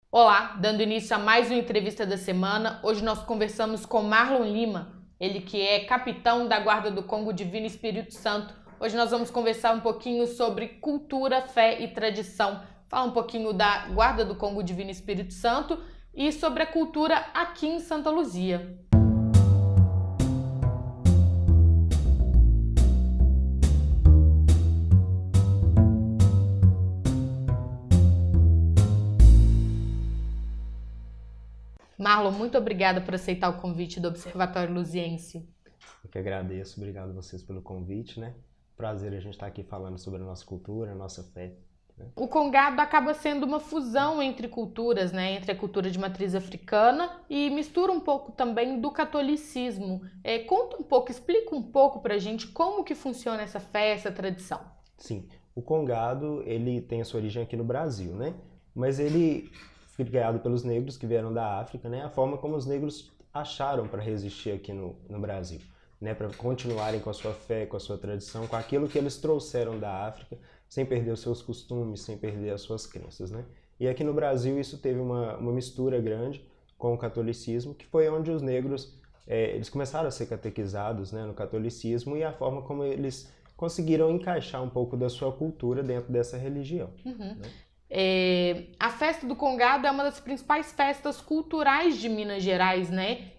Olá, dando início a mais uma entrevista da semana. Hoje nós conversamos com Marlon Lima, ele que é capitão da Guarda do Congo Divino Espírito Santo. Hoje nós vamos conversar um pouquinho sobre cultura, fé e tradição. Falar um pouquinho da Guarda do Congo Divino Espírito Santo e sobre a cultura aqui em Santa Luzia. Marlon, muito obrigada por aceitar o convite do Observatório Luziense. Eu que agradeço, obrigado a vocês pelo convite, né? Prazer a gente estar aqui falando sobre a nossa cultura, a nossa fé, né? O Congado acaba sendo uma fusão entre culturas, né? Entre a cultura de matriz africana e mistura um pouco também do catolicismo. Conta um pouco, explica um pouco pra gente como que funciona essa fé, essa tradição. Sim, o Congado, ele tem a sua origem aqui no Brasil, né? Mas ele foi criado pelos negros que vieram da África, né? A forma como os negros acharam para resistir aqui no Brasil, né? Para continuarem com a sua fé, com a sua tradição, com aquilo que eles trouxeram da África, sem perder os seus costumes, sem perder as suas crenças, né? E aqui no Brasil isso teve uma mistura grande com o catolicismo, que foi onde os negros eles começaram a ser catequizados, né, no catolicismo, e a forma como eles conseguiram encaixar um pouco da sua cultura dentro dessa religião, Uhum. né? A festa do Congado é uma das principais festas culturais de Minas Gerais, né?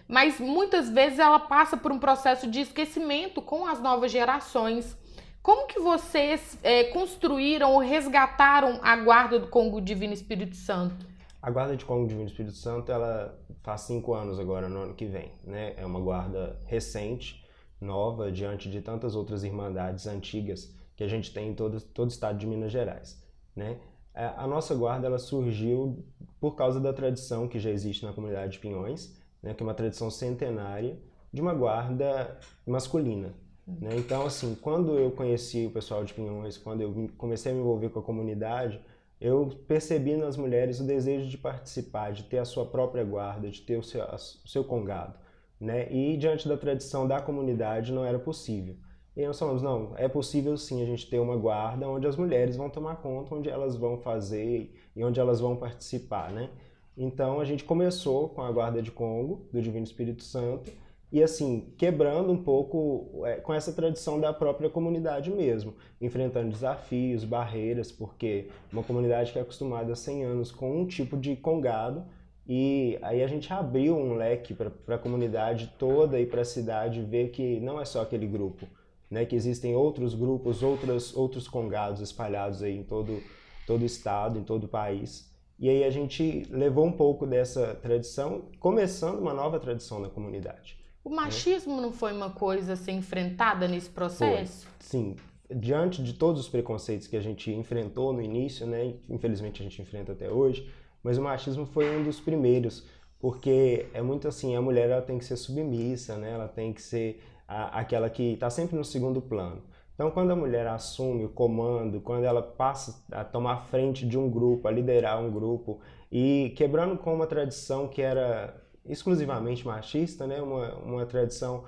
Mas muitas vezes ela passa por um processo de esquecimento com as novas gerações. Como que vocês construíram ou resgataram a Guarda do Congo Divino Espírito Santo? A Guarda de Congo Divino Espírito Santo, ela faz 5 anos agora, no ano que vem, né? É uma guarda recente, nova, diante de tantas outras irmandades antigas que a gente tem em todo o estado de Minas Gerais, né? A nossa guarda, ela surgiu por causa da tradição que já existe na comunidade de Pinhões, né? Que é uma tradição centenária de uma guarda masculina, né? Então, assim, quando eu conheci o pessoal de Pinhões, quando eu comecei a me envolver com a comunidade, eu percebi nas mulheres o desejo de participar, de ter a sua própria guarda, de ter o seu congado, né? E diante da tradição da comunidade não era possível. E nós falamos, não, é possível sim a gente ter uma guarda onde as mulheres vão tomar conta, onde elas vão fazer e onde elas vão participar, né? Então a gente começou com a Guarda de Congo, do Divino Espírito Santo, e assim, quebrando um pouco com essa tradição da própria comunidade mesmo, enfrentando desafios, barreiras, porque uma comunidade que é acostumada há 100 anos com um tipo de congado, e aí a gente abriu um leque para a comunidade toda e para a cidade ver que não é só aquele grupo, né, que existem outros grupos, outros congados espalhados aí em todo o estado, em todo o país. E aí a gente levou um pouco dessa tradição, começando uma nova tradição na comunidade, O né? machismo não foi uma coisa a ser enfrentada nesse Foi, processo? sim. Diante de todos os preconceitos que a gente enfrentou no início, né? Infelizmente a gente enfrenta até hoje, mas o machismo foi um dos primeiros, porque é muito assim, a mulher ela tem que ser submissa, né? Ela tem que ser aquela que está sempre no segundo plano. Então, quando a mulher assume o comando, quando ela passa a tomar frente de um grupo, a liderar um grupo, e quebrando com uma tradição que era exclusivamente machista, né? Uma tradição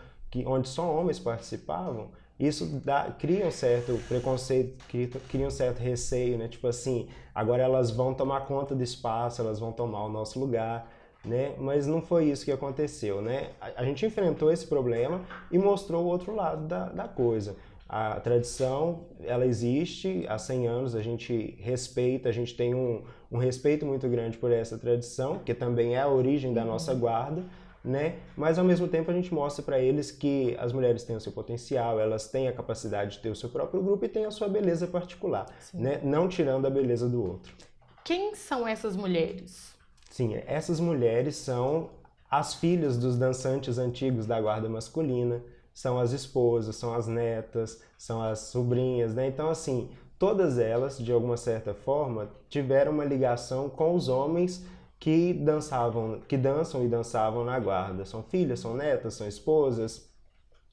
onde só homens participavam, isso cria um certo preconceito, cria um certo receio, né? Tipo assim, agora elas vão tomar conta do espaço, elas vão tomar o nosso lugar, né? Mas não foi isso que aconteceu, né? A gente enfrentou esse problema e mostrou o outro lado da coisa. A tradição, ela existe há 100 anos, a gente respeita, a gente tem um respeito muito grande por essa tradição, que também é a origem da nossa guarda, né? Mas ao mesmo tempo a gente mostra para eles que as mulheres têm o seu potencial, elas têm a capacidade de ter o seu próprio grupo e têm a sua beleza particular, Sim. né? Não tirando a beleza do outro. Quem são essas mulheres? Sim, essas mulheres são as filhas dos dançantes antigos da guarda masculina, são as esposas, são as netas, são as sobrinhas, né? Então, assim, todas elas, de alguma certa forma, tiveram uma ligação com os homens que dançavam, que dançam e dançavam na guarda. São filhas, são netas, são esposas.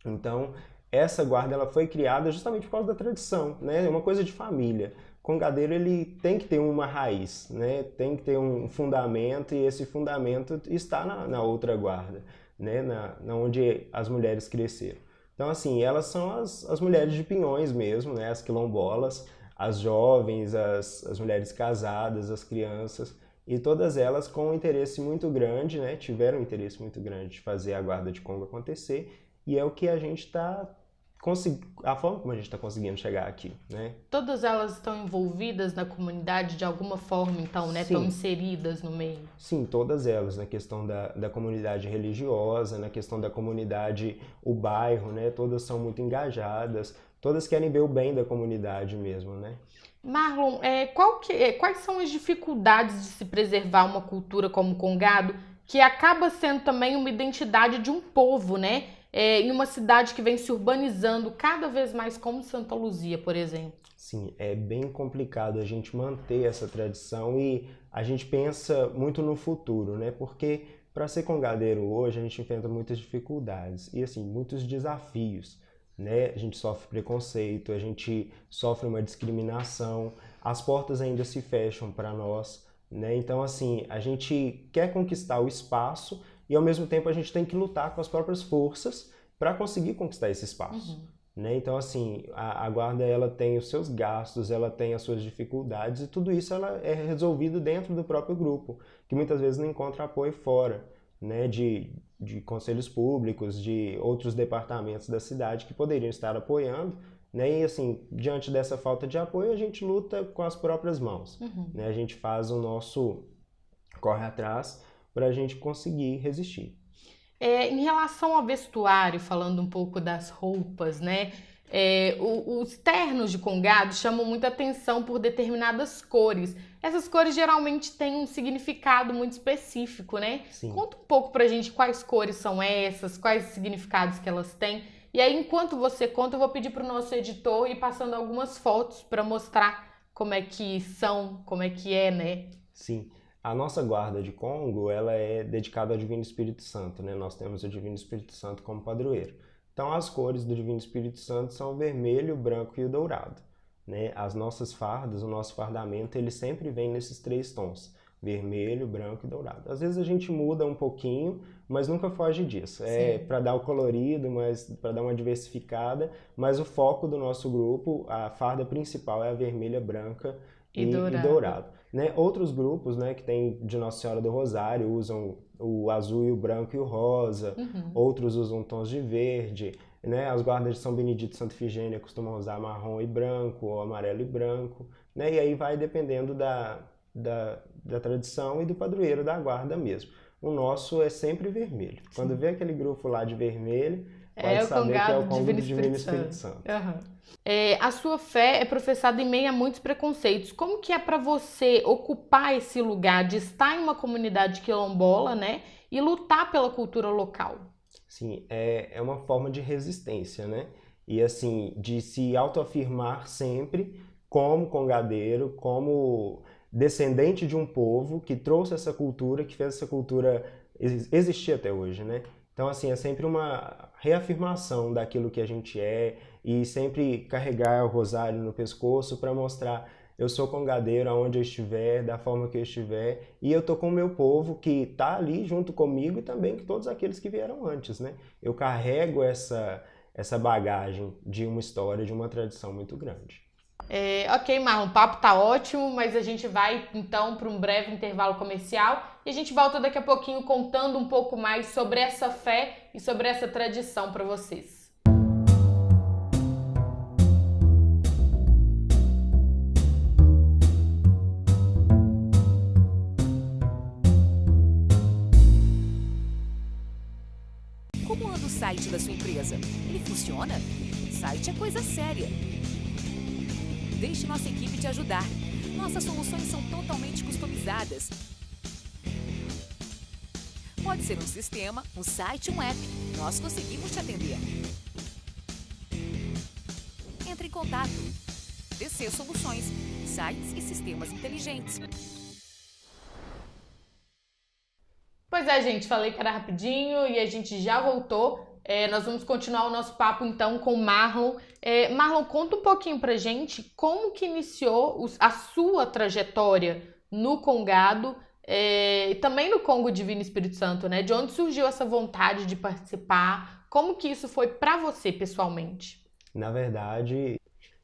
Então, essa guarda ela foi criada justamente por causa da tradição, né? É uma coisa de família. O congadeiro ele tem que ter uma raiz, né? Tem que ter um fundamento e esse fundamento está na outra guarda, né? Na onde as mulheres cresceram. Então, assim, elas são as mulheres de Pinhões mesmo, né? As quilombolas. as jovens, as mulheres casadas, as crianças, e todas elas com um interesse muito grande, né? Tiveram um interesse muito grande de fazer a guarda de Congo acontecer, e é o que a gente está a forma como a gente está conseguindo chegar aqui, né? Todas elas estão envolvidas na comunidade de alguma forma, então, né? Estão inseridas no meio? Sim, todas elas, na questão da comunidade religiosa, na questão da comunidade, o bairro, né? Todas são muito engajadas, todas querem ver o bem da comunidade mesmo, né? Marlon, quais são as dificuldades de se preservar uma cultura como o Congado, que acaba sendo também uma identidade de um povo, né? Em uma cidade que vem se urbanizando cada vez mais, como Santa Luzia, por exemplo? Sim, é bem complicado a gente manter essa tradição e a gente pensa muito no futuro, né? Porque para ser congadeiro hoje a gente enfrenta muitas dificuldades e assim, muitos desafios, né? A gente sofre preconceito, a gente sofre uma discriminação, as portas ainda se fecham para nós, né? Então assim, a gente quer conquistar o espaço e ao mesmo tempo a gente tem que lutar com as próprias forças para conseguir conquistar esse espaço. Né? Então, assim, a guarda ela tem os seus gastos, ela tem as suas dificuldades e tudo isso ela é resolvido dentro do próprio grupo, que muitas vezes não encontra apoio fora, né? De conselhos públicos, de outros departamentos da cidade que poderiam estar apoiando, né? E assim, diante dessa falta de apoio, a gente luta com as próprias mãos, né? A gente faz o nosso corre atrás para a gente conseguir resistir. Em relação ao vestuário, falando um pouco das roupas, né? Os ternos de Congado chamam muita atenção por determinadas cores. Essas cores geralmente têm um significado muito específico, né? Sim. Conta um pouco pra gente quais cores são essas, quais os significados que elas têm. E aí, enquanto você conta, eu vou pedir pro nosso editor ir passando algumas fotos para mostrar como é que são, como é que é, né? Sim. A nossa guarda de Congo, ela é dedicada ao Divino Espírito Santo, né? Nós temos o Divino Espírito Santo como padroeiro. Então, as cores do Divino Espírito Santo são o vermelho, o branco e o dourado, né? As nossas fardas, o nosso fardamento, ele sempre vem nesses três tons, vermelho, branco e dourado. Às vezes a gente muda um pouquinho, mas nunca foge disso. É para dar o colorido, mas para dar uma diversificada, mas o foco do nosso grupo, a farda principal é a vermelha, branca e dourado. Né? Outros grupos, né, que tem de Nossa Senhora do Rosário usam o azul e o branco e o rosa, outros usam tons de verde, né? As guardas de São Benedito e Santa Ifigênia costumam usar marrom e branco, ou amarelo e branco, né? E aí vai dependendo da tradição e do padroeiro da guarda mesmo. O nosso é sempre vermelho. Sim. Quando vê aquele grupo lá de vermelho, pode saber que é o Congo do Divino Espírito Santo. A sua fé é professada em meio a muitos preconceitos. Como que é para você ocupar esse lugar de estar em uma comunidade quilombola, né, e lutar pela cultura local? Sim, é uma forma de resistência, né? E assim, de se autoafirmar sempre como congadeiro, como descendente de um povo que trouxe essa cultura, que fez essa cultura existir até hoje, né? Então, assim, é sempre uma reafirmação daquilo que a gente é e sempre carregar o rosário no pescoço para mostrar eu sou congadeiro aonde eu estiver, da forma que eu estiver, e eu tô com o meu povo que tá ali junto comigo e também com todos aqueles que vieram antes, né? Eu carrego essa bagagem de uma história, de uma tradição muito grande. Ok, Marlon, o papo tá ótimo, mas a gente vai então para um breve intervalo comercial e a gente volta daqui a pouquinho contando um pouco mais sobre essa fé e sobre essa tradição para vocês. Como anda o site da sua empresa? Ele funciona? Site é coisa séria. Deixe nossa equipe te ajudar. Nossas soluções são totalmente customizadas. Pode ser um sistema, um site, um app. Nós conseguimos te atender. Entre em contato. DC Soluções, sites e sistemas inteligentes. Pois é, gente, falei que era rapidinho e a gente já voltou. Nós vamos continuar o nosso papo então com o Marlon. Marlon, conta um pouquinho pra gente como que iniciou a sua trajetória no Congado e também no Congo Divino Espírito Santo, né? De onde surgiu essa vontade de participar? Como que isso foi pra você pessoalmente? Na verdade,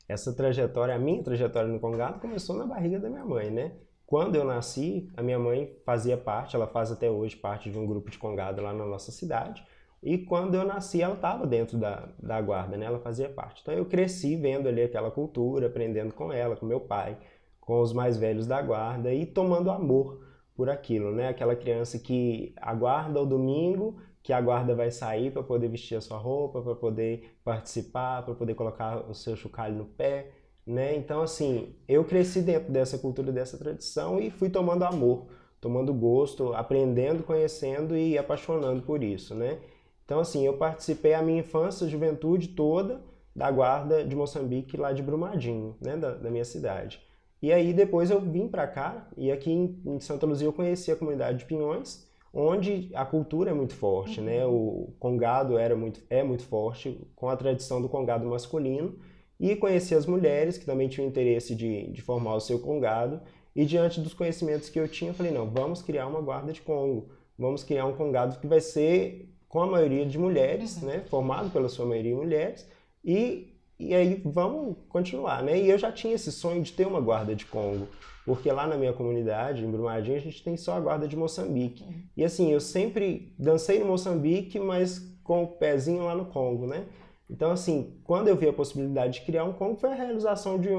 essa trajetória, a minha trajetória no Congado começou na barriga da minha mãe, né? Quando eu nasci, a minha mãe fazia parte, ela faz até hoje parte de um grupo de Congado lá na nossa cidade. E quando eu nasci, ela estava dentro da guarda, né? Ela fazia parte. Então eu cresci vendo ali aquela cultura, aprendendo com ela, com meu pai, com os mais velhos da guarda e tomando amor por aquilo, né? Aquela criança que aguarda o domingo, que a guarda vai sair para poder vestir a sua roupa, para poder participar, para poder colocar o seu chocalho no pé, né? Então, assim, eu cresci dentro dessa cultura, dessa tradição e fui tomando amor, tomando gosto, aprendendo, conhecendo e apaixonando por isso, né? Então, assim, eu participei a minha infância, juventude toda da guarda de Moçambique, lá de Brumadinho, né? Da minha cidade. E aí depois eu vim para cá e aqui em Santa Luzia eu conheci a comunidade de Pinhões, onde a cultura é muito forte, né? O congado é muito forte, com a tradição do congado masculino, e conheci as mulheres que também tinham interesse de formar o seu congado, e diante dos conhecimentos que eu tinha, eu falei, não, vamos criar uma guarda de Congo, vamos criar um congado que vai ser com a maioria de mulheres, né? Formado pela sua maioria mulheres, e aí vamos continuar, né? E eu já tinha esse sonho de ter uma guarda de Congo, porque lá na minha comunidade, em Brumadinho, a gente tem só a guarda de Moçambique. E assim, eu sempre dancei no Moçambique, mas com o pezinho lá no Congo, né? Então assim, quando eu vi a possibilidade de criar um Congo, foi a realização de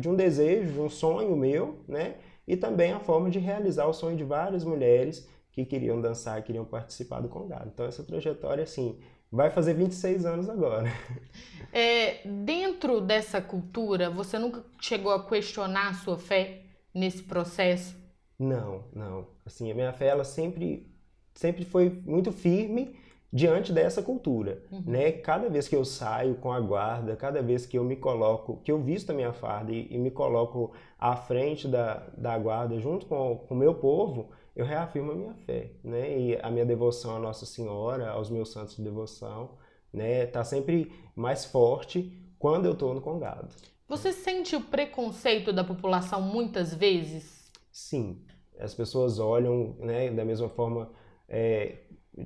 um desejo, de um sonho meu, né? E também a forma de realizar o sonho de várias mulheres que queriam dançar, queriam participar do Congado. Então essa trajetória, assim, vai fazer 26 anos agora. Dentro dessa cultura, você nunca chegou a questionar a sua fé nesse processo? Não, não. Assim, a minha fé, ela sempre foi muito firme diante dessa cultura, né? Cada vez que eu saio com a guarda, cada vez que eu me coloco, que eu visto a minha farda e me coloco à frente da guarda junto com o meu povo, eu reafirmo a minha fé, né? E a minha devoção à Nossa Senhora, aos meus santos de devoção, né? Tá sempre mais forte quando eu tô no Congado. Você sente o preconceito da população muitas vezes? Sim, as pessoas olham, né, da mesma forma,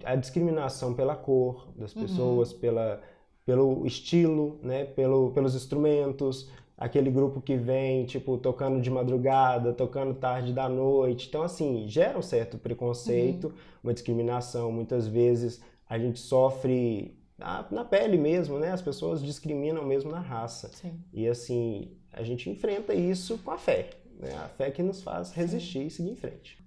a discriminação pela cor das pessoas, pelo estilo, né, pelos instrumentos, aquele grupo que vem, tipo, tocando de madrugada, tocando tarde da noite. Então, assim, gera um certo preconceito, uma discriminação. Muitas vezes a gente sofre na pele mesmo, né? As pessoas discriminam mesmo na raça. Sim. E, assim, a gente enfrenta isso com a fé, né? A fé que nos faz resistir e seguir em frente.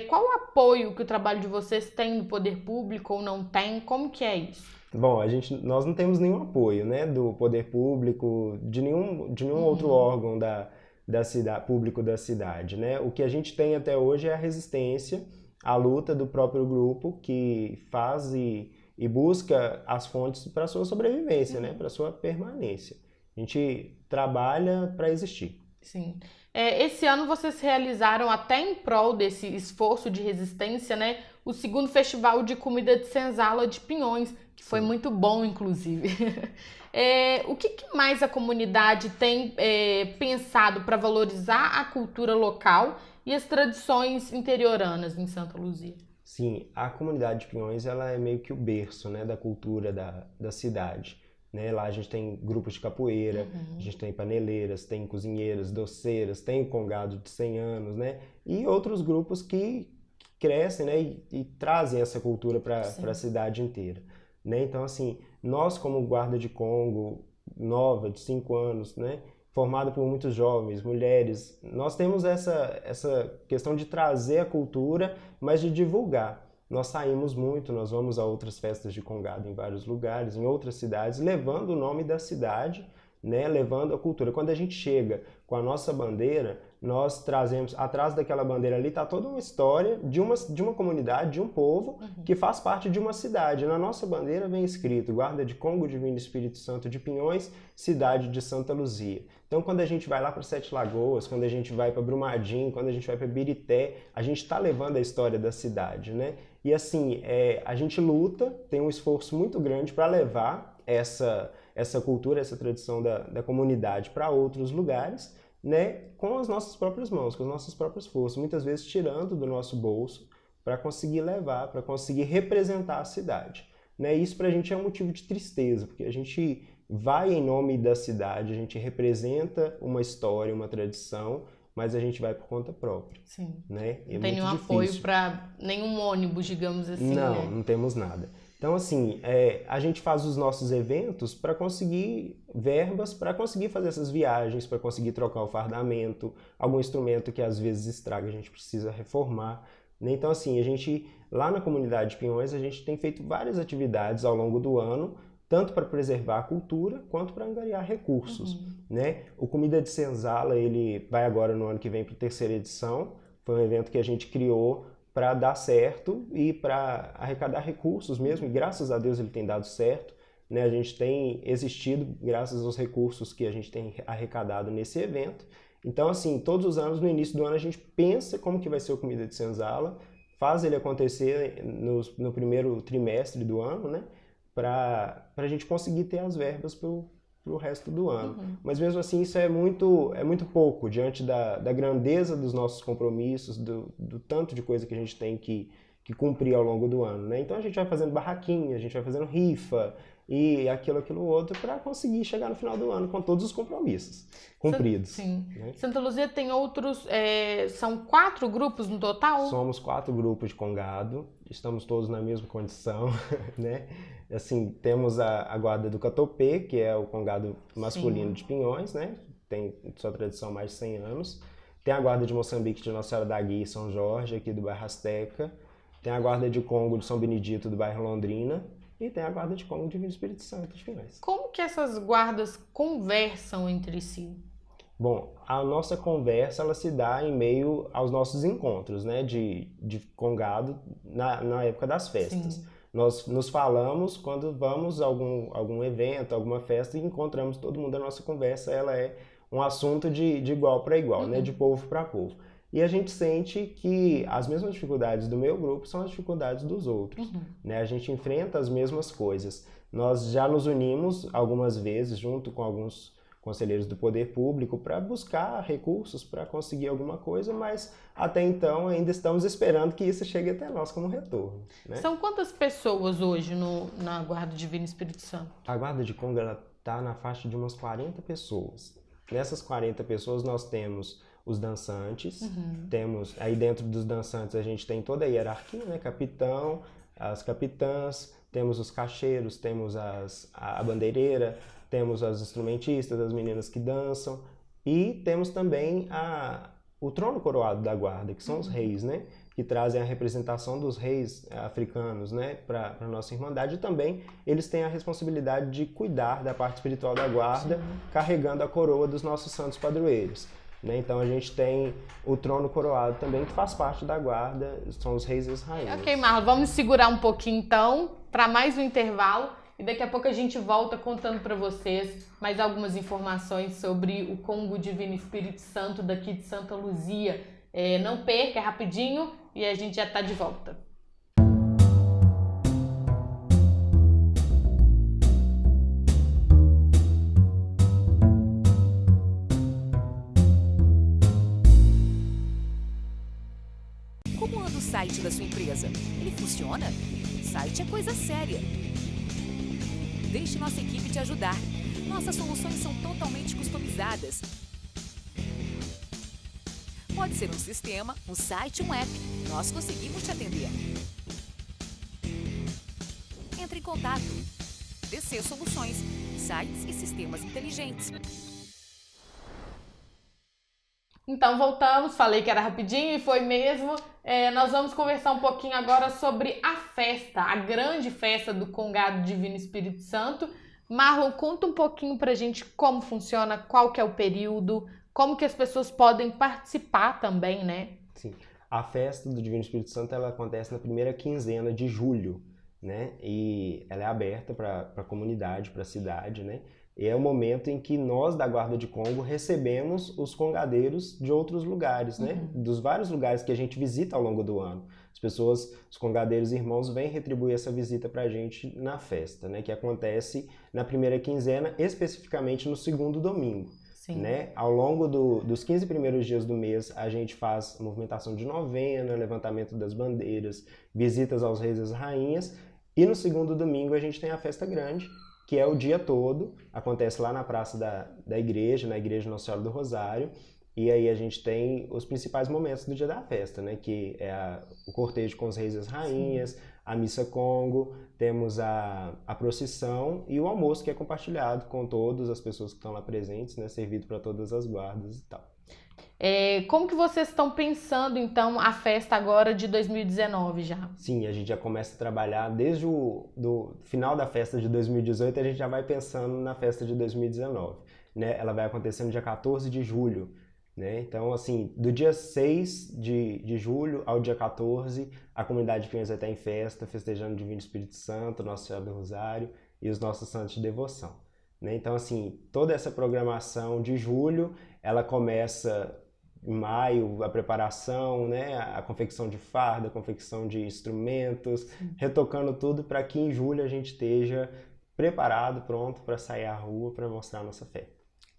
Qual o apoio que o trabalho de vocês tem no poder público ou não tem? Como que é isso? Bom, nós não temos nenhum apoio, né, do poder público, de nenhum outro órgão da cidade, público da cidade, né? O que a gente tem até hoje é a resistência, a luta do próprio grupo que faz e busca as fontes para a sua sobrevivência, né, para a sua permanência. A gente trabalha para existir. Sim. Esse ano vocês realizaram, até em prol desse esforço de resistência, né, o segundo Festival de Comida de Senzala de Pinhões, que foi muito bom, inclusive. O que mais a comunidade tem pensado para valorizar a cultura local e as tradições interioranas em Santa Luzia? Sim, a comunidade de Pinhões, ela é meio que o berço, né, da cultura da cidade. Né? Lá a gente tem grupos de capoeira, a gente tem paneleiras, tem cozinheiras, doceiras, tem o Congado de 100 anos, né? E outros grupos que crescem, né? E trazem essa cultura para a cidade inteira. Né? Então, assim, nós como Guarda de Congo, nova, de 5 anos, né? Formada por muitos jovens, mulheres, nós temos essa questão de trazer a cultura, mas de divulgar. Nós saímos muito, nós vamos a outras festas de Congado em vários lugares, em outras cidades, levando o nome da cidade, né, levando a cultura. Quando a gente chega com a nossa bandeira, nós trazemos, atrás daquela bandeira ali está toda uma história de uma comunidade, de um povo que faz parte de uma cidade. Na nossa bandeira vem escrito Guarda de Congo, Divino Espírito Santo de Pinhões, cidade de Santa Luzia. Então, quando a gente vai lá para Sete Lagoas, quando a gente vai para Brumadinho, quando a gente vai para Birité, a gente está levando a história da cidade, né? E assim, a gente luta, tem um esforço muito grande para levar essa cultura, essa tradição da comunidade para outros lugares, né? Com as nossas próprias mãos, com as nossas próprias forças, muitas vezes tirando do nosso bolso para conseguir levar, para conseguir representar a cidade. Né? Isso para a gente é um motivo de tristeza, porque a gente vai em nome da cidade, a gente representa uma história, uma tradição, mas a gente vai por conta própria. Sim. Né? Não tem nenhum apoio para nenhum ônibus, digamos assim, Não, né? não temos nada. Então, assim, a gente faz os nossos eventos para conseguir verbas, para conseguir fazer essas viagens, para conseguir trocar o fardamento, algum instrumento que às vezes estraga, a gente precisa reformar. Né? Então, assim, a gente, lá na comunidade de Pinhões, a gente tem feito várias atividades ao longo do ano, tanto para preservar a cultura, quanto para angariar recursos. Né? O Comida de Senzala, ele vai agora no ano que vem para a 3ª edição, foi um evento que a gente criou para dar certo e para arrecadar recursos mesmo, e graças a Deus ele tem dado certo. Né? A gente tem existido graças aos recursos que a gente tem arrecadado nesse evento. Então, assim, todos os anos, no início do ano, a gente pensa como que vai ser o Comida de Senzala, faz ele acontecer no primeiro trimestre do ano, né? Para a gente conseguir ter as verbas para o resto do ano. Mas mesmo assim isso é muito pouco diante da grandeza dos nossos compromissos, do tanto de coisa que a gente tem que cumprir ao longo do ano. Né? Então a gente vai fazendo barraquinha, a gente vai fazendo rifa e aquilo outro para conseguir chegar no final do ano com todos os compromissos cumpridos. Sim. Né? Santa Luzia tem outros, são 4 grupos no total? Somos 4 grupos de congado, estamos todos na mesma condição, né? Assim, temos a guarda do Catopê, que é o congado masculino de Pinhões, né? Tem sua tradição há mais de 100 anos. Tem a guarda de Moçambique de Nossa Senhora da Guia e São Jorge, aqui do bairro Asteca. Tem a guarda de Congo de São Benedito, do bairro Londrina. E tem a guarda de Congo de Divino Espírito Santo de Pinhões. Como que essas guardas conversam entre si? Bom, a nossa conversa ela se dá em meio aos nossos encontros, né, de congado na época das festas. Sim. Nós nos falamos quando vamos a algum evento, alguma festa e encontramos todo mundo. A nossa conversa ela é um assunto de igual para igual, né, de povo para povo. E a gente sente que as mesmas dificuldades do meu grupo são as dificuldades dos outros. Né? A gente enfrenta as mesmas coisas. Nós já nos unimos algumas vezes junto com alguns conselheiros do poder público para buscar recursos para conseguir alguma coisa, mas até então ainda estamos esperando que isso chegue até nós como retorno. Né? São quantas pessoas hoje na Guarda Divino Espírito Santo? A Guarda de Congo está na faixa de umas 40 pessoas. Nessas 40 pessoas nós temos os dançantes, temos aí dentro dos dançantes a gente tem toda a hierarquia, né? Capitão, as capitãs, temos os cacheiros, temos a bandeireira, temos as instrumentistas, as meninas que dançam e temos também o trono coroado da guarda, que são os reis, né? Que trazem a representação dos reis africanos, né? Para a nossa Irmandade e também eles têm a responsabilidade de cuidar da parte espiritual da guarda, carregando a coroa dos nossos santos padroeiros. Né? Então a gente tem o trono coroado também, que faz parte da guarda, são os reis e as rainhas. Ok, Marlon, vamos segurar um pouquinho então para mais um intervalo e daqui a pouco a gente volta contando para vocês mais algumas informações sobre o Congo Divino Espírito Santo daqui de Santa Luzia. Não perca, é rapidinho e a gente já está de volta. Como anda o site da sua empresa? Ele funciona? Site é coisa séria. Deixe nossa equipe te ajudar. Nossas soluções são totalmente customizadas. Pode ser um sistema, um site, um app. Nós conseguimos te atender. Entre em contato. DC Soluções, sites e sistemas inteligentes. Então voltamos, falei que era rapidinho e foi mesmo. Nós vamos conversar um pouquinho agora sobre a festa, a grande festa do Congado Divino Espírito Santo. Marlon, conta um pouquinho pra gente como funciona, qual que é o período, como que as pessoas podem participar também, né? Sim, a festa do Divino Espírito Santo ela acontece na primeira quinzena de julho, né? E ela é aberta para a comunidade, para a cidade, né? E é o momento em que nós da Guarda de Congo recebemos os congadeiros de outros lugares, né? Dos vários lugares que a gente visita ao longo do ano. As pessoas, os congadeiros irmãos vêm retribuir essa visita para a gente na festa, né? Que acontece na primeira quinzena, especificamente no segundo domingo. Sim. Né? Ao longo dos 15 primeiros dias do mês, a gente faz movimentação de novena, levantamento das bandeiras, visitas aos reis e às rainhas. E no segundo domingo a gente tem a festa grande, que é o dia todo, acontece lá na praça da igreja, na Igreja Nossa Senhora do Rosário, e aí a gente tem os principais momentos do dia da festa, né? Que é o cortejo com os reis e as rainhas, a missa Congo, temos a procissão e o almoço que é compartilhado com todas as pessoas que estão lá presentes, né? Servido para todas as guardas e tal. Como que vocês estão pensando, então, a festa agora de 2019 já? Sim, a gente já começa a trabalhar desde do final da festa de 2018, a gente já vai pensando na festa de 2019, né? Ela vai acontecer no dia 14 de julho, né? Então, assim, do dia 6 de julho ao dia 14, a comunidade de Pinhões vai estar em festa, festejando o Divino Espírito Santo, Nossa Senhora do Rosário e os nossos santos de devoção, né? Então, assim, toda essa programação de julho, ela começa em maio, a preparação, né? A confecção de farda, a confecção de instrumentos, retocando tudo para que em julho a gente esteja preparado, pronto para sair à rua para mostrar a nossa fé.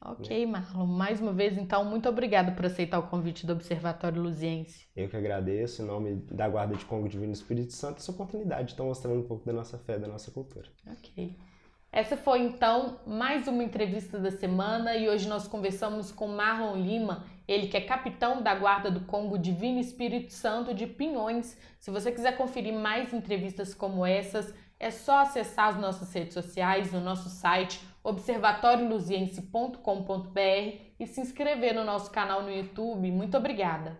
Ok, Marlon. Mais uma vez, então, muito obrigada por aceitar o convite do Observatório Luziense. Eu que agradeço, em nome da Guarda de Congo Divino Espírito Santo, essa oportunidade de estar mostrando um pouco da nossa fé, da nossa cultura. Ok. Essa foi, então, mais uma entrevista da semana e hoje nós conversamos com Marlon Lima, ele que é capitão da Guarda do Congo Divino Espírito Santo de Pinhões. Se você quiser conferir mais entrevistas como essas, é só acessar as nossas redes sociais, no nosso site observatorioluziense.com.br e se inscrever no nosso canal no YouTube. Muito obrigada!